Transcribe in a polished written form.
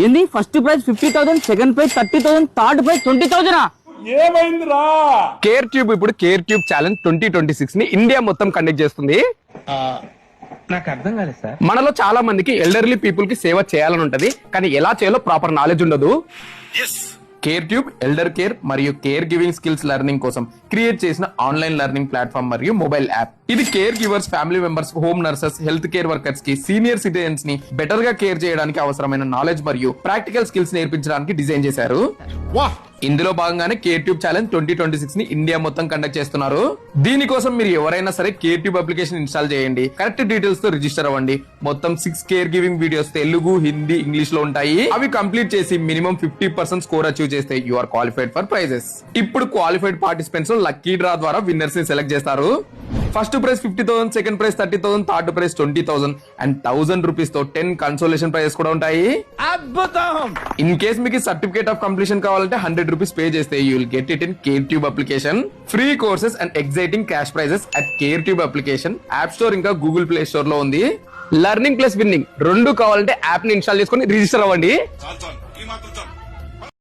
ఏంది first prize 50,000, second prize 30,000, third prize 20,000. ఏమైందిరా? Care tube ఇప్పుడు కేర్ ట్యూబ్ ఛాలెంజ్ 2026 ని ఇండియా మొత్తం కండక్ట్ చేస్తుంది. నాకు అర్థం కాలేదు సార్. మనలో చాలా మందికి ఎల్డర్లీ పీపుల్ కి సేవ చేయాలని ఉంటది, కానీ ఎలా చేయాలో ప్రాపర్ నాలెడ్జ్ ఉండదు. కేర్ ట్యూబ్ ఎల్డర్ కేర్ మరియు కేర్ గివింగ్ స్కిల్స్ లెర్నింగ్ కోసం క్రియేట్ చేసిన ఆన్లైన్ లెర్నింగ్ ప్లాట్ఫామ్ మరియు మొబైల్ యాప్. ఇది care givers, family members, home nurses, health care workers కి, సీనియర్ సిటిజన్స్ ని బెటర్ గా కేర్ చేయడానికి అవసరమైన నాలెడ్జ్ మరియు ప్రాక్టికల్ స్కిల్స్ నేర్పించడానికి డిజైన్ చేశారు. ఇందులో భాగంగానే కేర్ ట్యూబ్ ఛాలెంజ్ 2026 ని ఇండియా మొత్తం కండక్ట్ చేస్తున్నారు. దీనికోసం మీరు ఎవరైనా సరే కేర్ ట్యూబ్ అప్లికేషన్ ఇన్స్టాల్ చేయండి, కరెక్ట్ డీటెయిల్స్ తో రిజిస్టర్ అవ్వండి. మొత్తం 6 care giving videos Telugu, Hindi, English లో ఉంటాయి. అవి కంప్లీట్ చేసి మినిమం 50% స్కోర్ అచీవ్ చేస్తే you are qualified for prizes. ఇప్పుడు క్వాలిఫైడ్ పార్టిసిపెంట్స్ లక్కీ డ్రా ద్వారా విన్నర్స్ ని సెలెక్ట్ చేస్తారు. First prize 50,000, second prize 30,000, third prize 20,000 and 1,000 rupees తో 10 కన్సోలేషన్ ప్రైజెస్ కూడా ఉంటాయి. అద్భుతం. ఇన్ కేస్ మీకు సర్టిఫికేట్ ఆఫ్ కంప్లీషన్ కావాలంటే 100 రూపీస్ పే చేస్తే you will get it in care tube application. Free courses and exciting cash prices at care tube application app store ఇంకా Google play store లో ఉంది. Learning plus winnowing రెండు కావాలంటే app ని install చేసుకొని register అవ్వండి.